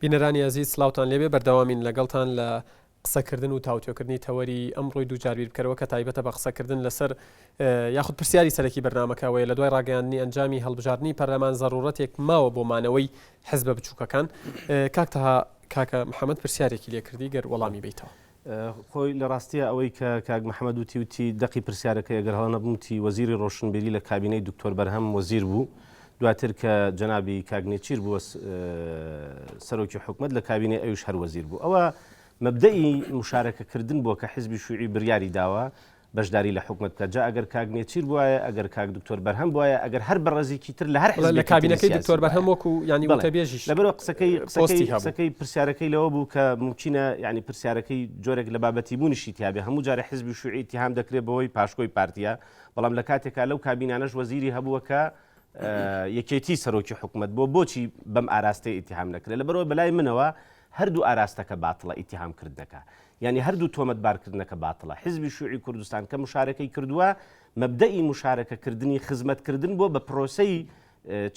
بینەرانی عزیز سلااوتان لێبێ بەردەوامین لەگەڵتان لە قسەکردن و تاوتوێکردنی تەوەری ئەمڕۆی دووجار بیربکەرەوە کە تایبەتە بە قسەکردن لەسەر یاخود پرسیاری سەرەکی بەرنامەکەوەیە لە دوای ڕاگەیاندنی ئەنجامی هەڵبژاردننی پەرلەمان زەڕورەتێک ماوە بۆ مانەوەی حزبە بچووکەکان. کاک تەها، کاکە محەممەد پرسیارێکی لێکردی گەر وەڵامی بیتەوە. خۆی لە ڕاستیە ئەوەی کە کاک مەحمەد وتی دەقی پرسیارەکە ئەگەر هەڵە نەبووتی وەزیری ڕۆشنبیری لە کابینەی دکتۆر بەرهەم وەزیر بوو، دواتر کە جەنابی کاگنێچیر بووە سەرۆکی حکومەت لە کابینەی ئەویش هەر وەزیر بوو. ئەوە مەبدەئی مشارەکەکردن بووە کە حزبی شیوعی بڕیاری داوە بەشداری لە حکومەت بکات. جا ئەگەر کاگنێچیر بووایە، ئەگەر کاک دکتۆر بەرهەم بووایە، ئەگەر هەر بەڕێزێکی تر لە هەر لە کابینەکەی دکتۆر بەرهەم وەکو ینی وتەبێژیش لەبەرەوە قسەکەی پرسیارەکەی لەوە بوو کە ممکنە ینی پرسیارەکەی جۆرێک لە بابەتی بوونیشی تیابێ. هەموو جارە حزبی شیوعی اتهام دەکرێت بەوەی پاشکۆی پارتیە، بەڵام لە کاتێکا لەو کابینانەش وەزیری هەبووە کە یەکێتی سەرۆکی حکومت بۆچی بەم ئاراستەی ئیتیهام نەکرێت. لەبەرەوە بەلای منەوە هەردوو ئاراستەکە باتڵە ئیتیهامکردنەکە، یعنی هەردوو تۆمەتبارکردنەکە باتڵە. حزبی شیوعی کوردستان کە مشارەکەی کردووە مەبدەئی مشارەکەکردنی خزمەتکردن بۆ بە پرۆسەی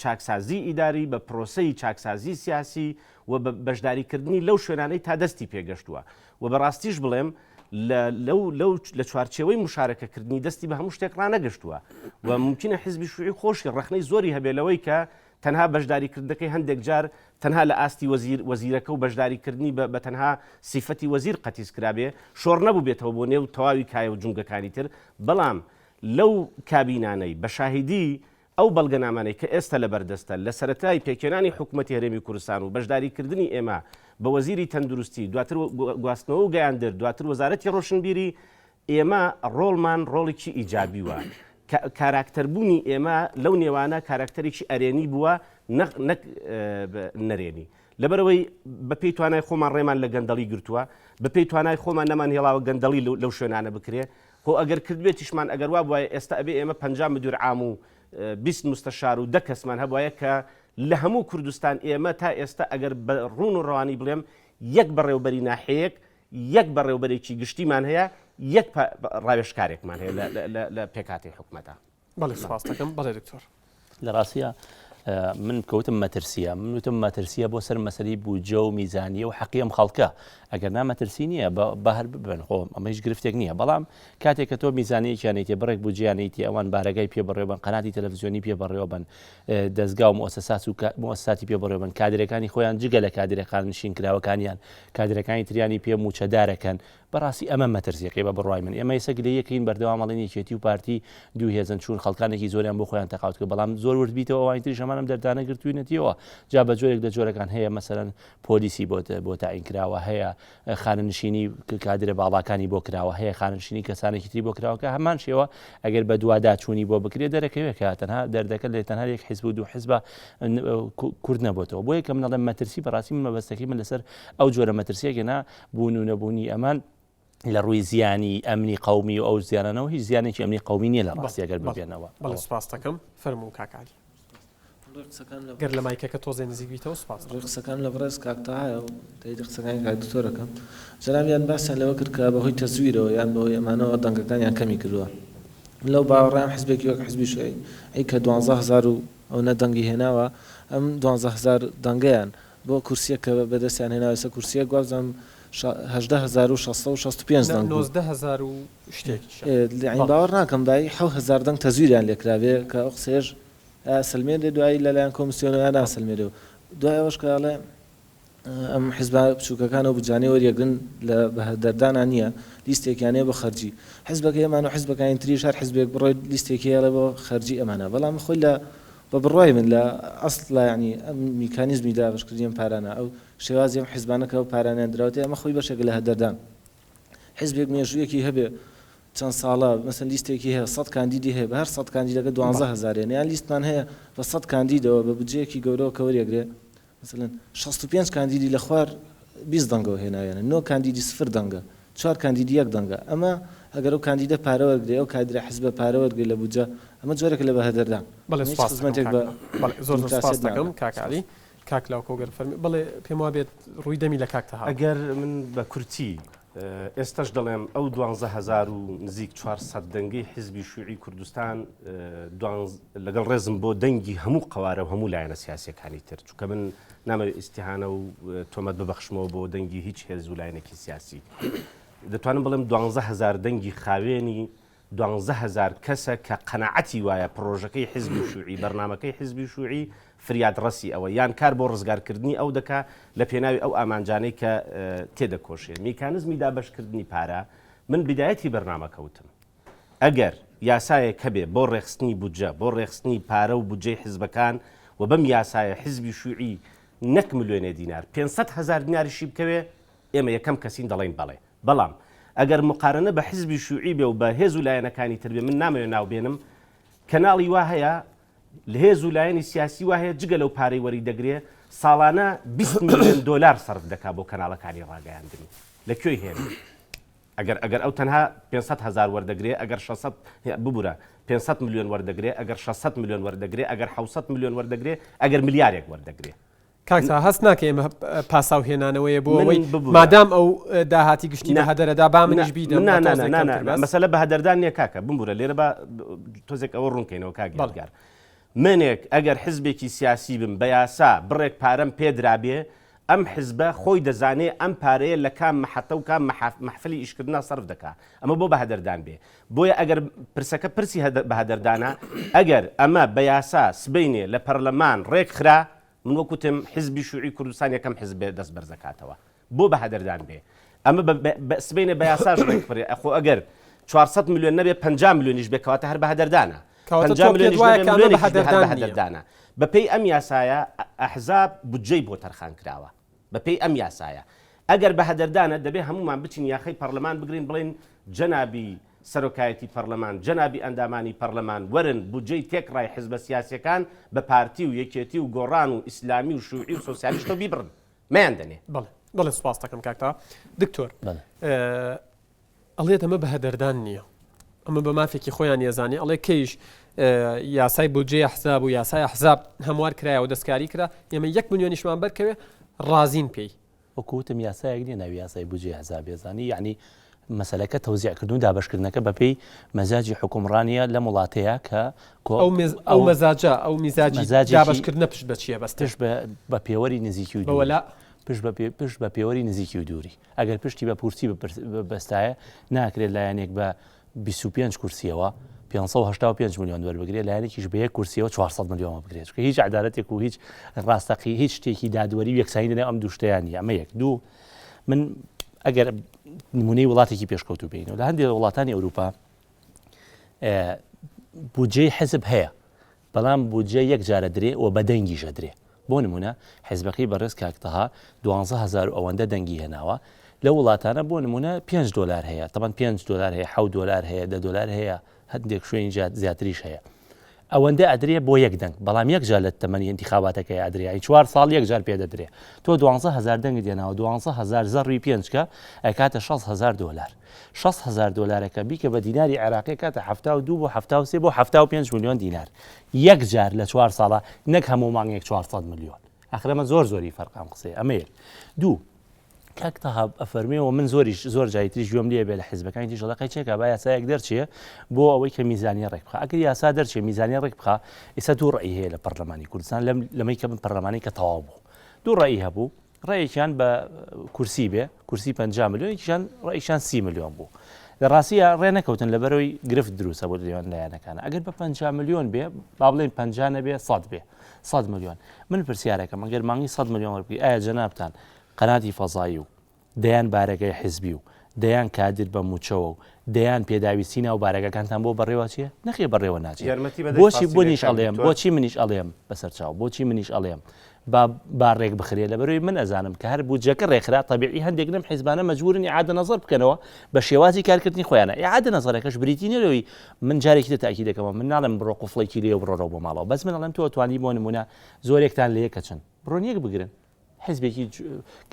چاکسازی ئیداری، بە پرۆسەی چاکسازی سیاسی و بە بەشداریکردنی لەو شوێنانەی تا دەستی پێگەشتووە. و بەڕاستیش بڵێم لە چوارچێوەی مشارەکەکردنی دەستی بە هەموو شتێک ڕانەگەشتووە و ممکنە حزبی شیوعی خۆشی ڕخنەی زۆری هەبێ لەوەی کە تەنها بەشداریکردنەکەی هەندێک جار تەنها لە ئاستی وەزیرەکە و بەشداریکردنی بە تەنها سیفەتی وەزیر قەتیس کرابێ، شۆڕ نەبوو بێتەوە بۆ نێو تەواوی کایە و جونگەکانی تر. بەڵام لەو کابینانەی بە شاهیدی ئەو بەڵگەنامانەی کە ئێستا لە بەردەستە لە سەرەتای پێکێنانی حکوومەتی هەرێمی کوردستان و بەشداریکردنی ئێمە بە وەزیری تەندروستی، دواتر گواستنەوە و گەیاندر، دواتر وەزارەتی ڕۆشنبیری، ئێمە ڕۆڵمان ڕۆڵێکی ئیجابی وە. کاراکتەربوونی ئێمە لەو نێوانە کاراکتەرێکی ئەرێنی بووە نەک نەرێنی. لەبەرەوەی بە پێی توانای خۆمان ڕێمان لە گەندەڵی گرتووە، بە پێی توانای خۆمان نەمان هێڵاوە گەندەڵی لەو شوێنانە بکرێ. خۆ ئەگەر کردوێتیشمان ئەگەر وا بواە ئێستا ئەبێ ئێمە 50 مدیر عام و 20 مستەشار و 10 کەسمان هەبواە کە لە هەموو کوردستان ئێمە تا ئێستا ئەگەر بە ڕوون و ڕەوانی بڵێم یەک بەڕێوەبەری ناحەیەک، یەک بەڕێوەبەرێکی گشتیمان هەیە، یەک ڕاوێژکارێکمان هەیە لە پێکاتی حکومەتە. بەڵێ سپاس دەکەم. بەڵێ دکتۆر. لە ڕاستیە من کەوتم مەترسیە، من وتم مەترسیە بۆ سەر مەسەری بوجە و میزانیە و حەقی ئەم خەڵکە. ئەگەر نامەترسی نییە بە هەر ببن خۆ ئەمە هیچ گرفتێک نییە. بەڵام کاتێک کە تۆ میزانەیەکیانیتی بڕێک بوجیانیتی ئەوان بارەگای پێ بڕێوبن، قەناتی تەلەڤیزیۆنی پێ بڕێوبن، دەستگا و مؤسساتی پێ بڕێوبن، کادرەکانی خۆیان جگە لە کادرەکان نشینکراوەکانیان کادرەکانی تریانی پێ موچەدارەکەن. بەڕاستی ئەمە مەترسیەکەی بە بڕوای من. ئێمە ئێستا گلەیەکەین بەردەوامەڵێن یەکێتی و پارتی دوو هێزن چوون، خەڵکانێکی زۆریان بۆ خۆیان تەقاوت کرد، بەڵام زۆر وردبیتەوە ئەوانی تریش هەمانم دەردانە گرتووینەتیەوە. جا بە جۆرێک لە جۆرەکان هەیە مەسەرەن پۆلیسی بۆ تاعین کراوە، هەیە خانەنشینی کادرە باڵاکانی بۆ کراوە، هەیە خانەنشینی کەسانێکی تری بۆ کراوە کە هەمان شێوە ئەگەر بە دوواداچوونی بۆ بکرێت دەرەکەوێت کە تەنها دەردەکە لێ تەنها یەک حزب و دوو حزبە کورد نەبووتەوە. بۆیە کە منەڵێم مەترسی بەڕاستی من مەبەستەکەی من لەسەر ئەو جۆرە مەترسیەکێنا بوون و نەبوونی ئەمان لە ڕووی زیانی ئەمنی قەومی و ئەو زیانانەوە هیچ زیانێکی ئەمنی قەومی نییە لە ڕاستی ئەگەر ببێنەوە. بەڵێ سپاس دەکەم. فەرموو کاکالی. گەر لە مایکەکە تۆزێ نزیک بیتەوە. سپاس. قسەکان لە بەڕێز کاکتەهایە و تایید قسەکانی کاک دکتۆرەکەم. جەنابیان باسییان لەوە کرد کە بەهۆی تەزویرەوە یان بەهۆی ئەمانەوە دەنگەکانیان کەمی کردووە. لەو باوەڕیان حزبێکی وەک حزبی شیوعی ئەی کە 12,000 ئەو نەدەنگی هێناوە، ئەم 12,000 دەنگەیان بۆ کورسیە کە بەدەستیان هێناوە ئێستا کورسیە گوازم 18,665 دەنگ 19,000 و شتێکی باوەڕ ناکەم دای 7,000 دەنگ تەزویریان لێکراوێ کە ئەو قسەیەش سلمێنێ دوایی لەلایەن کۆمیسیۆنەوە ناسلمێرەوە. دوای ئەوەش کاڵێ ئەم حزب بچووکەکانەوە بجانێ وەریەگرن لە بەهدەردانان نییە، لیستێکیانەیە بۆ خەرجی حزبەکە ئێمان و حزبەکانی تریش هەر حزبێک بڕۆی لیستێکی هێڵێ بۆ خەرجی ئەمانە. بەڵام خۆی لە بە بڕای من لە ئەسڵ ینی ئەم میکانیزمی دابشکردی ئەم پارانە ئەو شێوازی ئەم حیزبانەکە و پارانیان دراوەتە ئەمە خۆی بەشێک لە هەدەردان. حزبێک مێژوویەکی هەبێ چەند ساڵە مەسەن لیستێکی هەیە 100 کاندیدی هەیە، بە هەر 100 کاندیدەکە 12,000 یان لیستمان هەیە بە 100 کاندیدەوە بە بودجەیەکی گەورەوە کە وەریەگرێ مثلەن 65 کاندیدی لە خوار 20 دەنگەوە هێناوێنە، 9 کاندیدی 0 دەنگە، 4 کاندیدی 1 دەنگە. ئەمە ئەگەر ئەو کاندیدە پارە وەرگێ ئەو کادرە حزبە پارە وەرگێ لە بودجە ئەمە جۆرێک لە بەهەدەردان. بەڵێ زۆر سپاس دەکەم کاکالی. کاک لاوکۆگەر فەرمی بڵێ پێم وا بێت ڕووی دەمی لە کاک تەها. ئەگەر من بە کورتی ئێستش دەڵێم ئەو 12,000 و نزیک 400 دەنگەی حزبی شیوعی کوردستان لەگەڵ ڕێزم بۆ دەنگی هەموو قەوارە و هەموو لایەنە سیاسیەکانی تر چونکە من نامەوێت ئیسیحانە و تۆمەت ببەخشمەوە بۆ دەنگی هیچ هێز و لایەنێکی سیاسی دەتوانم بڵێم 12,000 دەنگی خاوێنی 12,000 کەسە کە قەناعەتی وایە پرۆژەکەی حزبی شیوعی بەرنامەکەی حزبی شیوعی فریادڕەسی ئەوە یان کار بۆ ڕزگارکردنی ئەو دەکا لە پێناوی ئەو ئامانجانەی کە تێدەکۆشێ میکانزمی دابەشکردنی پارە من بدایەتی بەرنامەکەوتم ئەگەر یاسایە کە بێ بۆ ڕێخستنی بودجە بۆ ڕێخستنی پارە و بودجەی حزبەکان و بەم یاسایە حزبی شیوعی نەک ملیۆنێ دینار 500,000 دیناریشی بکەوێ ئێمە یەکەم کەسین دەڵێن بەڵێ بەڵام ئەگەر مقارنە بە حزبی شیوعی بێ و بە هێز و لایەنەکانی تر بێ من نامەوێت ناوبێنم کەناڵی وا هەیە لە هێز و لایەنی سیاسی وا هەیە جگە لەو پارەی وەری دەگرێ ساڵانە 20 میلیۆن دلار سەرف دەکا بۆ کەناڵەکانی ڕاگەیاندنی لەکوێی هێن ئەگەر ئەو تەنها 500,000 وەردەگرێ ئەگەر 600 ببوورە 500 میلیۆن وەردەگرێ ئەگەر 600 میلیۆن وەردەگرێ ئەگەر 700 میلیۆن وەردەگرێ ئەگەر ملیارێک وەردەگرێ کاکتا هەست ناکە ئێمە پاساو هێنانەوەیە بۆ ئەوەی مادام ئەو داهاتی گشتی بە هەدەرەدا با منیش بیدەم مەسەلە بە هەدەردان نییە کاکە بمبورە لێرە بە تۆزێک ئەوە ڕوونکەینەوە کاگەڵگار منێک ئەگەر حزبێکی سیاسی بم بە یاسا بڕێک پارەم پێدرابێ ئەم حزبە خۆی دەزانێ ئەم پارەیە لە کام مەحەتە و کام محفلی ئیشکردنا سەرف دەکا ئەمە بۆ بە هەدەردان بێ بۆیە ئەگەر پرسەکە پرسی بە هەدەردانە ئەگەر ئەمە بە یاسا سبەینێ لە پەرلەمان ڕێک خرا من وەکوتم حزبی شیوعی کوردستان یەکەم حزبێ دەست بەرزەکاتەوە بۆ بە هەدەردان بێ ئەمە سبەینێ بە یاساش ڕێک بڕێ ئەخۆ ئەگەر 400 میلیۆن نەبێ 50 میلیۆنیش بێکەواتە هەر بە هەدەردانە 50 میلیۆن بە هەدەردانە بەپێی ئەم یاسایە ئەحزاب بودجەی بۆ تەرخان کراوە بەپێی ئەم یاسایە ئەگەر بە هەدەردانە دەبێ هەمومان بچین یاخەی پەرلەمان بگرین بڵین جەنابی سەرۆکایەتی پەرلەمان جەنابی ئەندامانی پەرلەمان وەرن بودجەی تێکڕای حزبە سیاسیەکان بە پارتی و یەکێتی و گۆڕان و ئیسلامی و شیوعی و سۆسیالیستە بیبڕن مەیان دەنێ بەڵێ سوپاس دەکەم کاکتا دکتۆر ئەڵێت ئەمە بە هەدەردان نییە ئەمە بە مافێکی خۆیان یێزانانی ئەڵێ کەیش یاسای بودجێ حزاب و یاسای حزاب هەموار کرایە و دەستکاری کرا ئێمە 1 میلیۆنیشمان بەرکەوێ ڕازین پێی وەکوتم یاسایەک نیە ناوی یاسای بودجێ حزاب ێزانی یعنی مەسەلەکە تەوزیعکردن و دابەشکردنەکە بەپێی مەزاجی حکومڕانیە لە وڵاتەیە کە ئەو مەزاجە ئەو میزاجی دابەشکردنە پشت بە چییە بەستش بە پێوەری نزیکی و بەوەلا پشت بە پێوەری نزیکی و دووری ئەگەر پشتی بە پورسی بەستایە ناکرێت لایەنێک بە 25 کورسیەوە 585 میلیۆن وەربگرێت لایەنێکیش بە یەک کورسیەوە 400 میلیۆن بگرێت کە هیچ عدالەتێک و هیچ ڕاستەقی هیچ شتێکی دادوەری و یەکسانی دەنێ ئەم دوو شتەیانی ئەمە یەک دوو من ئەگەر نمونەی وڵاتێکی پێشکەوتو بینەوە لە هەندێک وڵاتانی ئەوروپا بودجەی حزب هەیە بەڵام بودجە یەک جارە درێ و بە دەنگیشە درێ بۆ نمونە حزبەکەی بەڕێز کاکتەها 12,000 ئەوەندە دەنگی هێناوە لە وڵاتانە بۆ نمونە 5 دلار هەیە تەبەن 5 دلار هەیە 7 دلار هەیە 10 دلار هەیە هەندێک شوێنی زیاتریش هەیە ئەوەندە ئەدرێ بۆ یەک دەنگ بەڵام یەک جار لە تەمەنی انتخاباتەکەی ئەدرێ 4 ساڵ یەک جار پێدەدرێ تۆ 12,000 دەنگ دێناوە 12,000 زەڕی پێنجکە ئەکاتە 6,000 دلار 6,000 دلارەکە بیکە بە دیناری عێراقی کاتە 72 بۆ 73 بۆ 75 میلیۆن دینار یەک جار لە 4 ساڵە نەک هەموو مانگێک 400 میلیۆن ئەخرەمە زۆری فەرقام قسەی ئەمە یەک دوو کاک تەها ئەفەرمێەوە من زۆر جایتریش گوێم لێ بێ لە حیزبەکانی تیژ دەڵێ چێکە با یاسایەک دەرچێ بۆ ئەوەی کە میزانی ڕێک بخە ئەگەر یاسا دەرچێ میزانی ڕێک بخە ئێستا دوو ڕێی هەیە لە پەرلەمانی کوردستان لەمەی کە من پەرلەمانی کە تەواو بوو دوو ڕێی هەبوو ڕێیەکیان بە کورسی بێ کورسی 50 میلیۆن ڕێیشان 30 میلیۆن بوو لە ڕاستیە ڕێ نەکەوتن لەبەرەوەی گرفت دروستە بۆ لێوان لایەنەکانە ئەگەر بە 50 میلیۆن بێ با بڵێن 50 نەبێ 100 بێ 100 میلیۆن من پرسیارەکەم ئەگەر مانگی 100 میلیۆن وەربگری ئایا جەنابتان قەناتی فەزایی و دەیان بارەگەی حزبی و دەیان کادر بە موچەوە و دەیان پێداویستینە و بارەگەکانتان بۆ بەڕێوە چیە نەخێ بەڕێوە ناچێت بۆچی بۆنیش ئەڵێم بۆچی منیش ئەڵێم بەسەر چاو بۆچی منیش ئەڵێم با ڕێک بخرێ لەبەرەوەی من ئەزانم کە هەر بودجەکە ڕێکخرا تەبیعی هەندێک لەم حیزبانە مەجبورن ئیعادە نەزەر بکەنەوە بە شێوازی کارکردنی خۆیانە ئیعادە نەزەرەکەش بریتی نەرەوەی من جارێکی دە تاکی دەکەمەوە من ناڵێم بڕۆ قوفڵێکی لێ و بڕۆ بۆ ماڵەوە بەس من ئەڵێم تۆ توانی بۆ نمونە زۆرێکتان لە یەکە چن بڕۆن یەک بگرن حزبێکی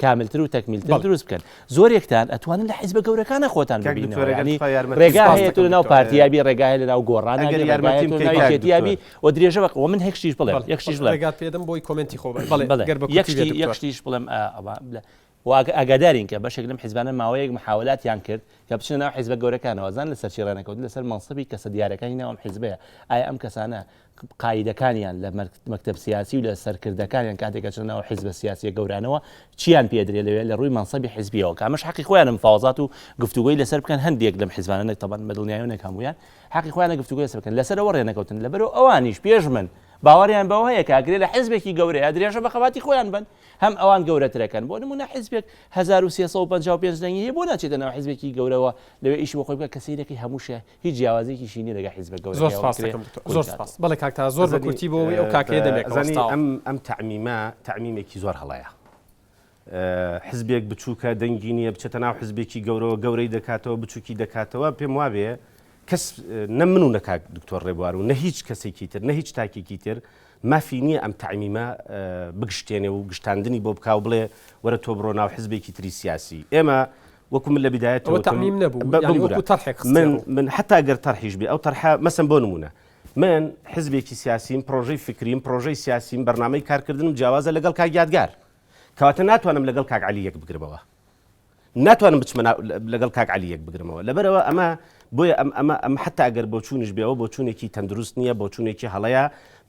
کاملتر و تەکمیلتر دروست بکەن زۆرێکتان ئەتوانن لە حیزبە گەورەکانە خۆتان ببینەوە ینی ڕێگا هەیە تۆ لەناو پارتیابی ڕێگا هەیە لەناو گۆڕانەکێتیابی و درێژە بە من هێکشتیش بڵێم یەکشتیش بڵێ ڕێگات پێدەم بۆی کۆمنتی خۆ بڵێ یەکشتیش بڵێم ئاگادارین کە بەشێک لەم حیزبانە ماوەیەک محاولاتیان کرد کە بچنە ناو حیزبە گەورەکانەوە زان لەسەر چی ڕێنەکەوت لەسەر مەنسەبی کەسە دیارەکانی ناوم حیزبەیە ئایا ئەم کەسانە قایدەکانیان لە مەکتەب سیاسی و لە سەرکردەکانیان کاتێکە چنە ناو حیزبە سیاسیە گەورانەوە چیان پێدرێ لەوێ لە ڕووی مەنسەبی حیزبیەوە کامەش حەقی خۆیان مفاوەزات و گفتوگۆی لەسەر بکەن هەندێک لەم حیزبانە تەبەن بەدڵنیاییەک هەمویان حەقی خۆیانە گفتوگۆی لەسەر بکەن لەسەرەوە ڕێنەکەوتن لەبەرەوە ئەوانیش پێش من باوەڕیان بەوە هەیە کاگرێ لە حیزبێکی گەورەیە درێژە بە خەواتی خۆیان بن هەم ئەوان گەورەترەکەن بۆ نمونە حیزبێک 1355 دەنگی هەیە بۆ ناچێتە ناو حیزبێکی گەورەوە لەوێ ئیشی بۆ خۆی بکە کەسێکی هەمووشە هیچ جیاوازێکی شینی لەگە حیزبە گەورە زۆر سپاس بەڵێ کاکتا زۆر بەکوتی بۆەوەی ئەو کاکەیە دەمێت ئەم تعمیمێکی زۆر هەڵەیە حزبێک بچووکە دەنگی نییە بچێتە ناو حزبێکی گەورەوە گەورەی دەکاتەوە بچووکی دەکاتەوە پێم وابێ کەس نە من و نەکات دکتۆر ڕێبوار و نە هیچ کەسێکی تر نە هیچ تاکێکی تر مافی نییە ئەم تعمیمە بگشتێنێ و گشتاندنی بۆ بکاو بڵێ وەرە تۆ بڕۆ ناو حزبێکی تری سیاسی ئێمە وەکو من لە بدایەتەوە تعمیم نەبوو من حتا گەر تەرحیش بێ ئەو تەرحە مەسەن بۆ نمونە من حزبێکی سیاسیم پرۆژەی فکریم پرۆژەی سیاسیم بەرنامەی کارکردنم جیاوازە لەگەڵ کاک یادگار کەواتە ناتوانم لەگەڵ کاک عەلیەک بگرمەوە ناتوانم بچمە لەگەڵ کاک عەلیەک بگرمەوە لەبەرەوە ئەمە بۆیە ئەم حتا ئەگەر بۆ چوونش بێەوە بۆ چوونێکی تەندروست نییە بۆ چوونێکی هەڵەیە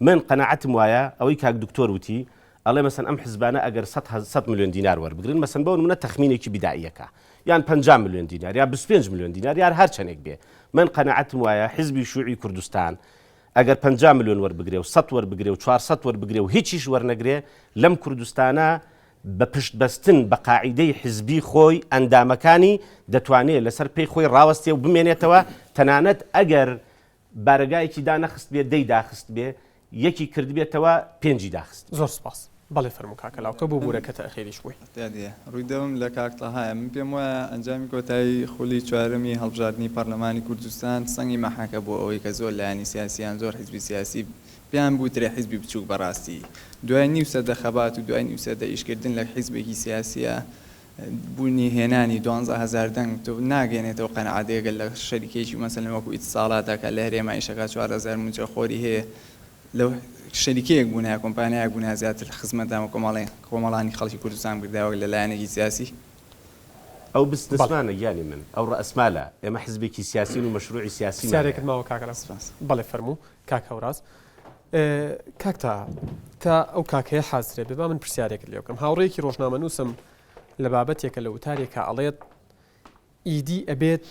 من قەناعەتم وایە ئەوەی کاک دکتۆر وتی ئەڵێ مەسەن ئەم حزبانە ئەگەر 100 میلیۆن دینار وەربگرن مەسەن بۆ نمونە تەخمینێکی بیدائیەکە یان 50 میلیۆن دینار یا 25 میلیۆن دینار یان هەر چەندێک بێ من قەناعەتم وایە حزبی شیوعی کوردستان ئەگەر 50 میلیۆن وەربگرێ و 100 وەربگرێ و 400 وەربگرێ و هیچیش وەرنەگرێ لەم کوردستانە بە پشتبەستن بە قاعیدەی حزبی خۆی ئەندامەکانی دەتوانێت لەسەر پێی خۆی ڕاوەستێ و بمێنێتەوە تەنانەت ئەگەر بارگایەکی دانەخست بێ دەی داخست بێ یەکی کرد بێتەوە پێنجی داخست زۆر سپاس بەڵێ فەرموو کاکەلاوکە بۆ بورەکە تەخیریش بووی ڕوویدەوم لە کاک تەهایە من پێم وایە ئەنجامی کۆتایی خولی چوارەمی هەڵبژاردننی پەرلەمانی کوردستان سەنگی مەحاکە بۆ ئەوەی کە زۆر لایانی سیاسیان زۆر حزبی سیاسی پێیان بوو حزبی بچووک بەڕاستی دوای نیو سەدە خەبات و دوای نیو سەدە ئیشکردن لە حیزبێکی سیاسیە بوونی هێنانی 12,000 دەنگ تۆ ناگەێنێتەوە قەنەعاتێگە لە شەریکێکی مەسەلەن وەکو ئیتساڵاتەکە لە هەرێما ئیشەکە 4,000 موچەخۆری هەیە لەو شەریکەیەک بوونە کۆمپانیایەک بوونە زیاتر خزمەتدامە کۆمەڵانی خەڵکی کوردستان برداوە لە لایەنێکی سیاسی ئەو بستسمانە گیانی من ئەو ڕەسمالە ئێمە حزبێکی سیاسین و مەشروعی سیاسی سیارێکت ماوە کاکەلا بەڵێ فەرموو کاک هەوراز کاکتا تا ئەو کاکەیە حازرێ بێ با من پرسیارێکت لێ بکەم هاوڕێیەکی ڕۆژنامە نووسم لە بابەتێکە لە وتارێکە ئەڵێت ئیدی ئەبێت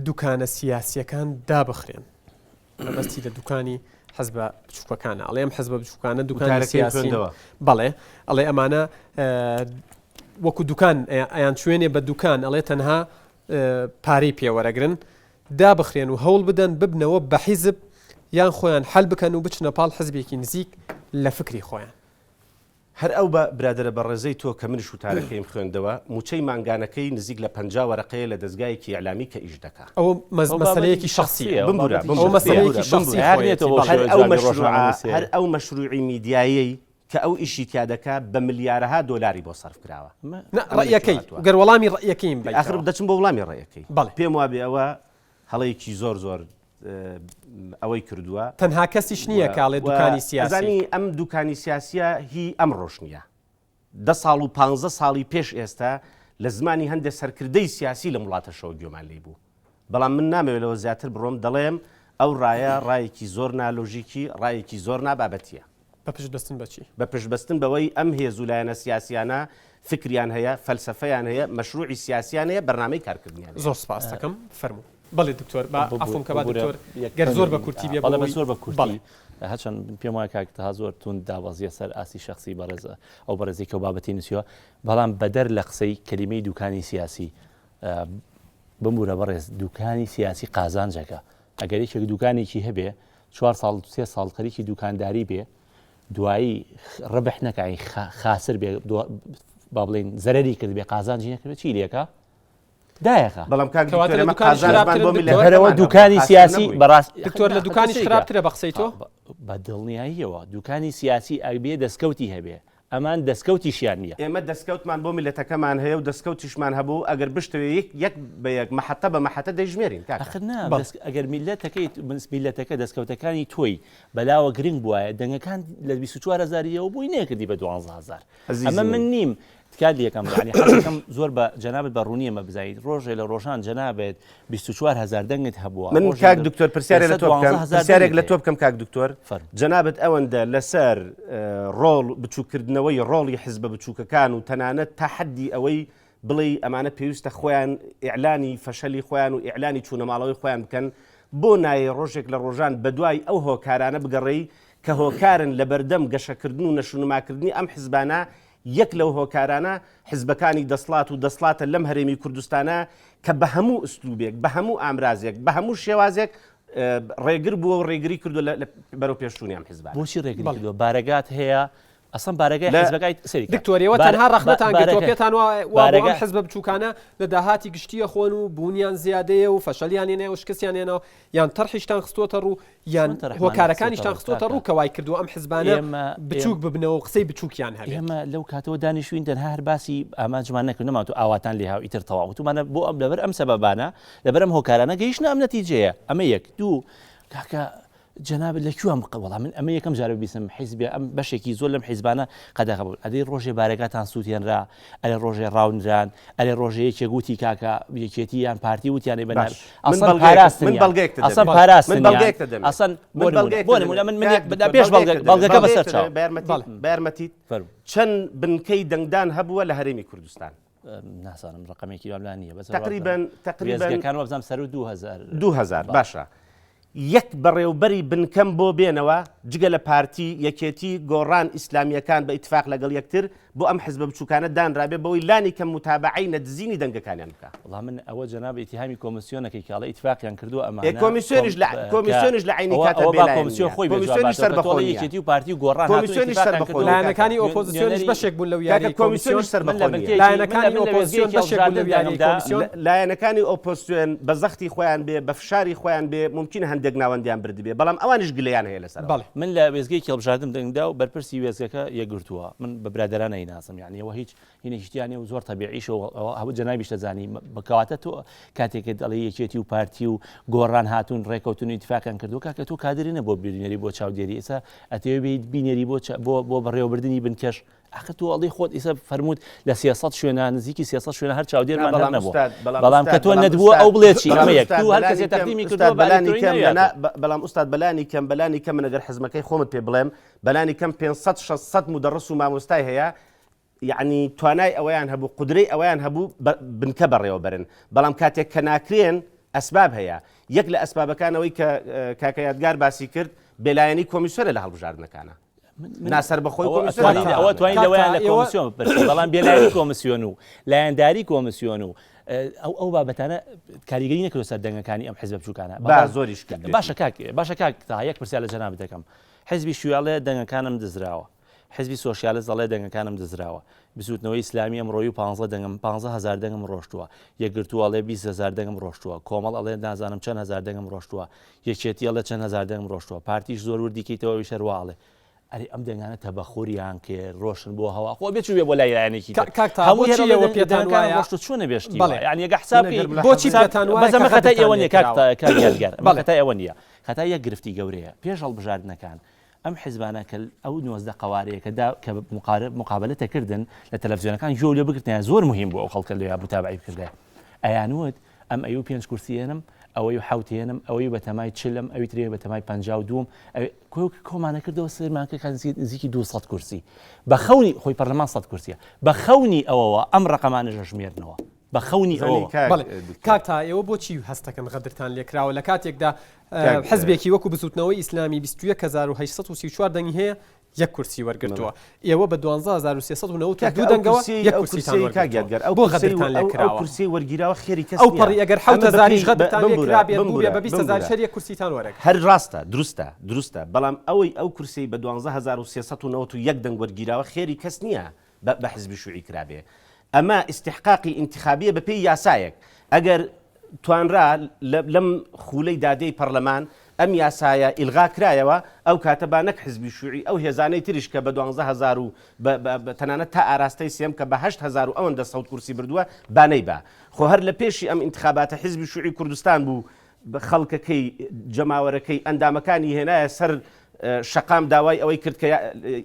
دوکانە سیاسیەکان دابخرێن مەبەستی لە دوکانی حزبە بچووکەکانە ئەڵێم حزبە بچووکانە دوکان سیاسی بەڵێ ئەڵێ ئەمانە وەکو دوکان ئەیان شوێنێ بە دوکان ئەڵێ تەنها پارەی پێوەرەگرن دابخرێن و هەوڵ بدەن ببنەوە بە حیزب یان خۆیان حل بکەن و بچنە پاڵ حزبێکی نزیک لە فکری خۆیان هەر ئەو بە برادرە بە ڕێزەی تۆ کە منش وتارەکەیم خوێندەوە موچەی مانگانەکەی نزیک لە 50 وەرەقەیە لە دەستگایەکی ئیعلامی کە ئیش دەکات ئەوە مەسەلەیەکی شخصیە ئەو مەسەلەیەکی شخصی هەر ئەو مەشروعی میدیایی کە ئەو ئیشی تیا دەکات بە ملیارەها دۆلاری بۆ سەرف کراوە ڕەیەکەی گەر وەڵامی ڕەیەکەیم ئاخر دەچم بۆ وەڵامی ڕێیەکەی پێم وابێ ئەوە هەڵەیەکی زۆر ئەوەی کردووە تەنها کەسیش نییە کاڵێ دوکانی سیاسی ئەم دوکانی سیاسیە هی ئەم ڕۆژ نییە 10 ساڵ و 15 ساڵی پێش ئێستا لە زمانی هەندێک سەرکردەی سیاسی لە وڵاتەشەوە گوێمان لێ بوو بەڵام من نامەوێتەوە زیاتر بڕۆم دەڵێم ئەو ڕایەکی زۆر نالۆژیکی ڕایەکی زۆر نابابەتیە بە پشتبەستن بەچی بە پشتبەستن بەوەی ئەم هێزولایەنە سیاسیانە فکریان هەیە فەلسفەیان هەیە مەشروعی سیاسیان هەیە بەرنامەی کارکردنیان زۆر سپاس دەکەم فەرموو بەڵێ دکتۆر ئەفۆم کە با دکتۆر گەر زۆر بە کورتی بێ بەڵێ زۆر بە کورتی هەچەند پێم وایە کاک تەها زۆر تون داوازیە سەر ئاسی شخصی بەڕێزە ئەو بەڕێزی کە بابەتی نووسیوە بەڵام بەدەر لە قسەی کەلیمەی دوکانی سیاسی بمبورە بەڕێز دوکانی سیاسی قازانجەکە ئەگەر یەکێک دوکانێکی هەبێ 4 ساڵ 3 ساڵ خەریکی دوکانداری بێ دوایی ڕبح نەکەی خاسر بێ با بڵێن زەرەری کرد بێ قازانجی نەکرد چی لێکە دایەخە بەڵام کاکەوە دوکانی سیاسی بەڕاست دکتۆر لە دوکانی خراپترە بە قسەی تۆ بە دڵنیاییەوە دوکانی سیاسی ئەبێ دەستکەوتی هەبێ ئەمان دەستکەوتیشیان نییە ئێمە دەستکەوتمان بۆ میلەتەکەمان هەیە و دەستکەوتیشمان هەبوو ئەگەر بشتوێ یەک بە یەک مەحەتە بە مەحەتە دەیژمێرین ئەگەر میلەتەکەی دەستکەوتەکانی تۆی بەلاوە گرنگ بووایە دەنگەکان لە 24,000ەوە بووی نەکردی بە 12,000 ئەمە من نیم تکات یەکەم ینی حەزەکەم زۆر بە جەنابەت بە ڕوونیە مە بزایت ڕۆژێ لە ڕۆژان جەنابێت 24,000 دەنگت هەبووە من کاک دکتۆر پرسیارێک لە تۆ بکەم کاک دکتۆر جەنابەت ئەوەندە لەسەر ڕۆڵ بچووکردنەوەی ڕۆڵی حزبە بچووکەکان و تەنانەت تا حەدی ئەوەی بڵێ ئەمانە پێویستە خۆیان ئیعلانی فەشەلی خۆیان و ئیعلانی چوونەماڵەوەی خۆیان بکەن بۆ نایە ڕۆژێک لە ڕۆژان بەدوای ئەو هۆکارانە بگەڕێی کە هۆکارن لە بەردەم گەشەکردن و نەشونماکردنی ئەم حزبانە یەک لەو هۆکارانە حزبەکانی دەسڵات و دەسڵاتە لەم هەرێمی کوردستانە کە بە هەموو ئوستوبێک بە هەموو ئامرازێک بە هەموو شێوازێک ڕێگر بووە و ڕێگری کردو بەرەو پێشچوونی ئەم حزبانە. بۆچی ڕێگری کردووە؟ بارەگات هەیە ئەسڵ بارەگای حزبەکەی سەری دکتۆریەوە تەنها ڕەخنەتان گرتووە پێتان وابوو ئەم حزبە بچووکانە لە داهاتی گشتیە خۆن و بوونیان زیادەیە و فەشەلیان هێنێ و شکستیان هێنەوە یان تەرحیشتان خستووەتە ڕوو یان هۆکارەکانیشتان خستووەتە ڕوو کە وای کردووە ئەم حزبانە بچووک ببنەوە و قسەی بچووکیان هەبێت. ئێمە لەو کاتەوە دانیشتوین تەنها هەر باسی ئاماجمان نەکرد نەماوە ئاواتان لێ هاو ئیتر تەواو وتمانە بۆ ئەم لەبەر ئەم سەبەبانە لەبەر ئەم هۆکارانە گەیشتنە ئەم نەتیجەیە. ئەمە یەک دوو کاکە جەنابەت لەکوێ وەڵام من ئەمە یەکەم جارە بیسم حیزبێ ئەم بەشێکی زۆر لەم حیزبانە قەدەغە بوو ئەدەی ڕۆژێ بارەگاتان سووتێنرا ئەلێ ڕۆژێ ڕاونران ئەلێ ڕۆژەیەکێ گوتی کاکە یەکێتی یان پارتی وتیانێ بەنار ئەسڵ پێش بەڵگەکە بەسەر چاو بەیارمەتیت چەند بنکەی دەنگدان هەبووە لە هەرێمی کوردستان؟ ناسانم ڕقمێکی وابلا نییە تقریباً وەبزانم سەر 2000 باشە یەک بەڕێوبەری بنکەم بۆ بێنەوە جگە لە پارتی یەکێتی گۆڕان ئیسلامیەکان بە ئیتفاق لەگەڵ یەکتر بۆ ئەم حزبە بچووکانە دانرابێ بەوەی لانی کەم متابعەی نەدزینی دەنگەکانیان بکە. وەڵام من ئەوە جەناب ئیتیهامی کۆمیسیۆنەکەی کاڵە ئیتفاقیان کردو ئەمانە کۆمیسیۆنیش لە عینی کاتە کۆمیسیۆن خۆی کۆمیسیۆنیش سەر بەخۆی یەکێتی و پارتی و گۆڕان کۆمیسیۆنیش سەر بەخۆی لایەنەکانی ئۆپۆزیسیۆنیش بەشێک بوون لەو یاری کۆمیسیۆنیش سەر بەخۆی لایەنەکانی ئۆپۆزیسیۆن بەشێک بوون لەو یاری کۆمیسیۆن لایەنەکانی ئۆپۆزیسیۆن بە زەختی خۆیان بێ بە فشاری خۆیان بێ ممکنە هەندێک ناوەندیان بردبێ بەڵام ئەوانش گلەیان هەیە لەسەر. من لە وێزگەی کێڵبژاردن دەنگدا و بەرپرسی وێزگەکە یەکگرتووە من بە برادرانەی ناسم یعنی ئەوە هیچ هینێکشتیانی و زۆر تەبیعیش و هەبوو جەنابیش دەزانی بەکەواتە تۆ کاتێکت دەڵێ یەکێتی و پارتی و گۆڕان هاتوون ڕێکەوتن و ئیتفاقیان کردو کاکە تۆ کادرینە بۆ بینێری بۆ چاودێری ئێستا ئەتەوێ بێیت بینێری بۆ بەڕێوەبردننی بنکەش ئەخە تۆ ئەڵی خۆت ئێستا فەرمووت لە سیاست شوێنە نزیکی سیاست شوێنە هەر چاودێرمان نەبووە بەڵام کە تۆ نەدبووە ئەو بڵێت چی ئەمە یەک تو هەر کەسێ تەقدیمی کردووە بەڵام ئوستاد بەلانی کەم من ئەگەر حزمەکەی خۆمت پێ بڵێم بەلانی کەم 500-600 مدەڕس و مامۆستای هەیە یعنی توانای ئەوەیان هەبوو قودرەی ئەوەیان هەبوو بنکە بەڕێوە برن بەڵام کاتێک کە ناکرێن ئەسباب هەیە یەک لە ئەسبابەکانەوەی کە کاکە یادگار باسی کرد بێلایەنی کۆمیسیۆنە لە هەڵبژاردنەکانە ناسەر بەخۆی ئەوە توانین لەوەیان لە کۆمیسیۆن بەڵام بێلایەنی کۆمیسیۆن و لایەنداری کۆمیسیۆن و ئەو بابەتانە کاریگەری نەکردو سەر دەنگەکانی ئەم حزب بچووکانە زۆریش کرد. باشە کاک تا یەک پرسیار لە جەنابەت دەکەم حزبی شیوعی دەنگەکانم دزراوە حزبی سۆشیالیست دەڵێ دەنگەکانم دزراوە بزوتنەوەی ئیسلامی ئەمڕۆیی 15,000 دەنگم ڕۆشتووە یەکگرتووەڵێ 20,000 دەنگم ڕۆشتووە کۆمەڵ ئەڵێ نازانم چەند هزار دەنگم ڕۆشتووە یەکێتی ئەڵێ چەند هزار دەنگم ڕۆشتووە پارتیش زۆر وردیکەیتەوەی شەرواڵێ ئەری ئەم دەنگانە تەبەخۆریان کرد ڕۆشن بۆ هەوا خۆ بێت بێ بۆ لایەنێکی هەموویەوە پێتان وایە ڕۆشت چۆنە بێشتی یعنی ئەگە حسابی بۆچی پێتان وایە بەزەمە خەتای ئێوە نییە کاکگەر خەتای ئەوە نییە خەتای یەک گرفتی گەورەیە پێش هەڵبژاردنەکان ئەم حیزبانە کە ئەو 19 قوارەیەکە کە مقابلەتەکردن لە تەلەڤیزیۆنەکان ژۆ لێ بگرتنیان زۆر مهم بوو ئەو خەڵکە لێ متابعی بکردە ئەیانوت ئەم ئەو 5 کورسیێنم ئەوەی حوتێنم ئەوەی بەتەمای چلم ئەوی ترێ بەتەمای 52 کۆمانە کردەوە سێرمانکە نزیکی 200 کورسی بە خەونی خۆی پەرلەمان 100 کورسیە بە خەونی ئەوەوە ئەم ڕقەمانە ژەژمێرنەوە بە خەونی ئەوە کاکتا ئێوە بۆچی هەستەکەن غەدرتان لێکراوە لە کاتێکدا حزبێکی وەکو بزوتنەوەی ئیسلامی 21,834 دەنگی هەیە یەک کورسی وەرگرتووە ئێوە بە 12,392 دەنگەوە یەک کورسیتان وەرگرتووە بۆ غەدرتان لێکراوە کورسی وەرگیراوە خێری کەس ئەو پەڕی ئەگەر 7,000 غەدرتان لێکرا بێت بووبێ بە 20,000 شەر یەک کورسیتان وەرەگرت هەر ڕاستە دروستە بەڵام ئەوەی ئەو کورسی بە 12,391 دەنگ وەرگیراوە خێری کەس نییە بە حزبی شیوعی کرابێ ئەمە ئیستحقاقی ئینتیخابیە بە پێی یاسایەک ئەگەر توانرا لەم خولەی دادەی پەرلەمان ئەم یاسایە ئیلغا کرایەوە ئەو کاتە با نەک حزبی شیوعی ئەو هێزانەی تریش کە بە 12,000 و تەنانەت تا ئاراستەی سێیەم کە بە 8,000 ئەوەندە سەوت کورسی بردووە بانەی بە خۆ هەر لە پێشی ئەم ئینتخاباتە حزبی شیوعی کوردستان بوو بە خەڵکەکەی جەماوەرەکەی ئەندامەکانی هێنایە سەر شەقام داوای ئەوەی کرد کە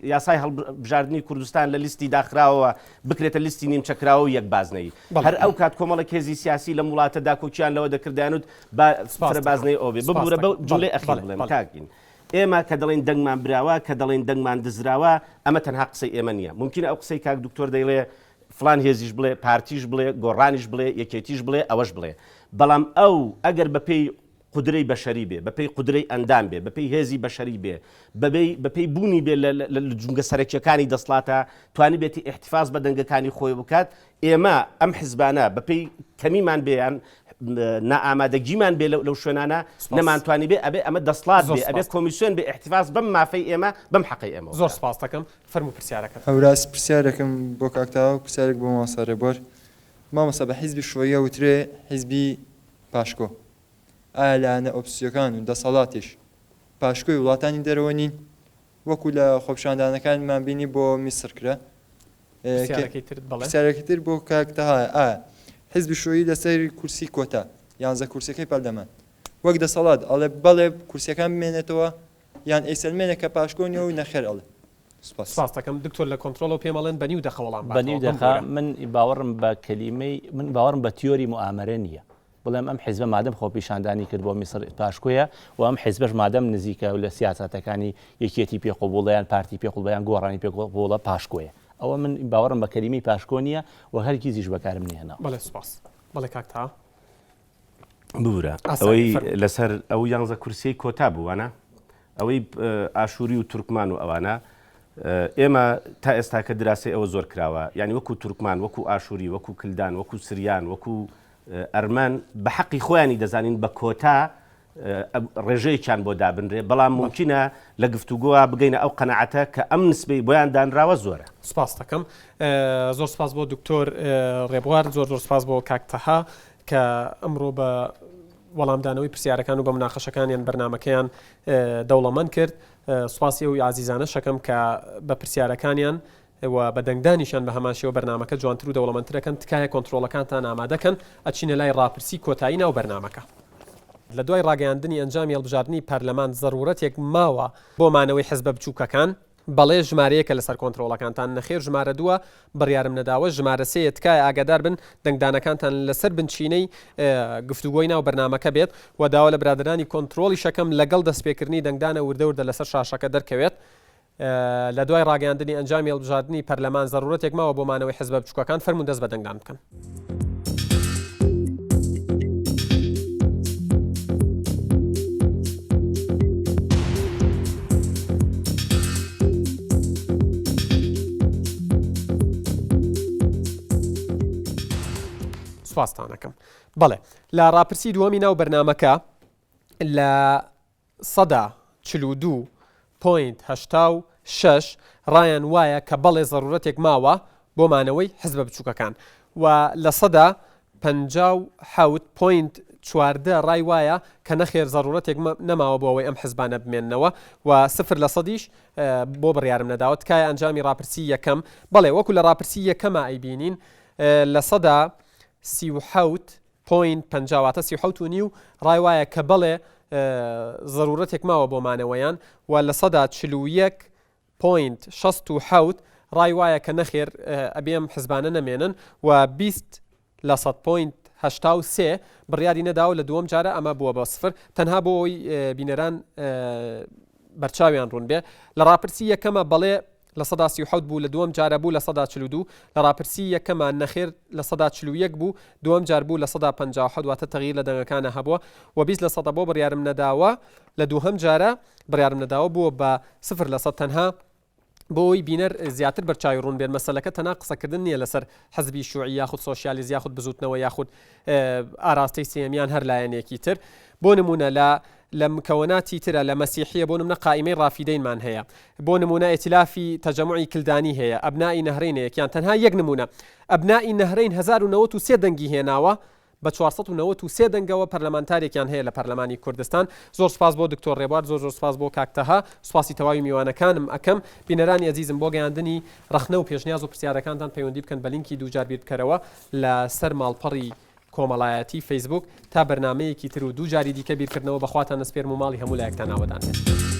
یاسای هەڵبژاردننی کوردستان لە لیستی داخراوە بکرێتە لیستی نیمچەکراوە و یەک بازنەی هەر ئەو کات کۆمەڵک هێزی سیاسی لە وڵاتەدا کۆچیان لەوە دەکردیانوت فرە بازنەی ئەو بێ ببوورە بەو جوڵێ ئەخیر بڵێم کاکین ئێمە کە دەڵێن دەنگمان براوە کە دەڵێن دەنگمان دزراوە ئەمە تەنها قسەی ئێمە نییە ممکنە ئەو قسەی کاک دکتۆر دەیڵێ فلان هێزیش بڵێ پارتیش بڵێ گۆڕانیش بڵێ یەکێتیش بڵێ ئەوەش بڵێ بەڵام ئەو ئەگەر بەپێی قدرەی بەشەری بێ بەپێی قدرەی ئەندام بێ بەپێی هێزی بەشەری بێ بەپێی بوونی بێ لە جونگە سەرەکیەکانی دەسڵاتە توانی بێتی احتفاظ بە دەنگەکانی خۆی بکات ئێمە ئەم حزبانە بەپێی کەمیمان بێیان نائامادەگیمان بێ لەو شوێنانە نەمانتوانی بێ ئەبێ ئەمە دەسڵات بێ ئەبێ کۆمیسیۆن بێ احتفاظ بەم مافەی ئێمە بەم حەقی ئێمە زۆر سپاس دەکەم فەرموو پرسیارەکەت هەوراس پرسیارەکەم بۆ کاکتاوە پرسیارێک بۆ مامۆستا رێبوار مامۆستا بە حیزبی شیوعیە وترێ حیزبی پاشکۆ ئایا لایەنە ئۆپسیۆکان و دەسەڵاتیش پاشکۆی وڵاتانی دەرەوە نین وەکو لە خۆپیشاندانەکانمان بینی بۆ میسر کرا پرسیارێکی تر بۆ کاکتەها ئایا حزبی شیوعی لەسەر کورسی کۆتا 11 کورسەکەی پەرلەمان وەک دەسەڵات ئەڵێ بەڵێ کورسەکان بمێنێتەوە یان ئەیسەلمێنە کە پاشکۆنیەوە و نەخێر ئەڵێ سپاس دەکەم دکتۆر لە کۆنتترۆل و پێمەڵێن بەنیو دەخەوەڵام بەنیو دەخا من باوەڕم بە کەلیمەی من باوەڕم بە تیۆری موامەرە نییە بڵێم ئەم حیزبە مادەم خۆپیشاندانی کرد بۆ میسر پاشکۆیە و ئەم حیزبەش مادەم نزیکە و لە سیاسەتەکانی یەکێتی پێقوبوڵیان پارتی پێقوڵبیان گۆڕانی پێقوبوڵە پاشکۆیە ئەوە من باوەڕم بە کەلیمەی پاشکۆ نییە و هەرگیزیش بەکارم نیهێنا بەڵێ سپاس بەڵێ کاکتا بورە ئەوەی لەسەر ئەو 11 کورسی کۆتا بووانە ئەوەی ئاشووری و تورکمان و ئەوانە ئێمە تا ئێستا کە دراسی ئەوە زۆر کراوە یعنی وەکو تورکمان وەکو ئاشووری وەکو کلدان وەکو سریان وەکو ئەرمان بە حەقی خۆیانی دەزانین بە کۆتا ڕێژەیەکیان بۆ دابنرێ بەڵام ممکنە لە گفتوگۆوە بگەینە ئەو قەنەعەتە کە ئەم نسبەی بۆیان دانراوە زۆرە سپاس دەکەم زۆر سپاس بۆ دکتۆر رێبوار زۆر سپاس بۆ کاکتەها کە ئەمڕۆ بە وەڵامدانەوەی پرسیارەکان و بە مناقەشەکانیان بەرنامەکەیان دەوڵەمەند کرد سوپاسی ئەوی ئازیزانە شەکەم کە بە پرسیارەکانیان و بە دەنگدانیشان بە هەماشیەوە بەرنامەکە جوانتر و دەوڵەمەندترەکەن تکایە کۆنتترۆلەکانتان ئامادەکەن ئەچینە لای ڕاپرسی کۆتایی ناو بەرنامەکە لە دوای ڕاگەیاندنی ئەنجامی هەڵبژاردننی پەرلەمان زەرورەتێک ماوە بۆ مانەوەی حزبە بچووکەکان بەڵێ ژمارەیەکە لەسەر کۆنتترۆلەکانتان نەخێر ژمارە دووە بڕیارم نەداوە ژمارە سێیە تکایە ئاگادار بن دەنگدانەکانتان لەسەر بنچینەی گفتوگۆی ناو بەرنامەکە بێت و داوا لە برادرانی کۆنتترۆلی شەکەم لەگەڵ دەستپێکردنی دەنگدانە وردە لەسەر شاشەکە دەرکەوێت لە دوای ڕاگەیاندنی ئەنجامی هەڵبژاردننی پەرلەمان زەرورەتێک ماوە بۆ مانەوەی حزبە بچووکەکان فەرموون دەست بە دەنگدان بکەن. سوپاسانەکەم بەڵێ لە ڕاپرسی دووەمی ناو بەرنامەکە لە 142.86 ڕایان وایە کە بەڵێ زەرورەتێک ماوە بۆ مانەوەی حزبە بچووکەکان و لە 157.14 ڕای وایە کە نەخێر زەرورەتێک نەماوە بۆ ئەوەی ئەم حزبانە بمێننەوە و 0% بۆ بڕیارم نەداوە تکایە ئەنجامی ڕاپرسی یەکەم بەڵێ وەکو لە ڕاپرسی یەکەمە ئەیبینین لە 37.50 ڕای وایە کە بەڵێ زەرورەتێک ماوە بۆ مانەوەیان و لە 141.67 ڕای وایە کە نەخێر ئەبێم حزبانە نەمێنن و 20.83 بڕیاری نەداوە لە دووەم جارە ئەمە بووە بە 0 تەنها بۆ ئەوی بینەران بەرچاویان ڕوون بێ لە ڕاپرسی یەکەمە بەڵێ لە 137 بوو لە دووەم جارە بوو لە 142 لە ڕاپرسی یەکەمان نەخێر لە 141 بوو دووەم جار بوو لە 157 واتە تەغییر لە دەنگەکانە هەبووە و 20% بۆ بڕیارم نەداوە لە دووهەم جارە بڕیارم نەداوە بووە بە 0% تەنها بۆی بینەر زیاتر بەرچاوی ڕوون بێن مەسەلەکە تەنها قسەکردن نییە لەسەر حزبی شیوعی یاخود سۆشیالیز یاخود بزوتنەوە یاخود ئاراستەی سێیەمیان هەر لایەنێکی تر بۆ نمونە لە مکەوەناتی ترە لە مەسیحیە بۆ نمونە قائیمەی ڕافیدەینمان هەیە بۆ نمونە ئێتلافی تەجەموعی کلدانی هەیە ئەبنائی نەهرینەیەکیان تەنها یەک نمونە ئەبنائی نەهرین 1993 دەنگی هێناوە بە 493 دەنگەوە پەرلەمانتارێکیان هەیە لە پەرلەمانی کوردستان زۆر سپاس بۆ دکتۆر رێبوار زۆر سپاس بۆ کاکتەها سوپاسی تەواوی میوانەکانم ئەکەم بینەرانی عەزیزم بۆ گەیاندنی ڕەخنە و پێشنیاز و پرسیارەکانتان پەیوەندی بکەن بە لینکی دووجار بیربکەرەوە لە سەر ماڵپەڕی کۆمەڵایەتی فەیسبوک تا بەرنامەیەکی تر و دووجاری دیکە بیرکردنەوە بەخواتان نسپێرم و ماڵی هەموو لایەکتان ئاوەدان بێت.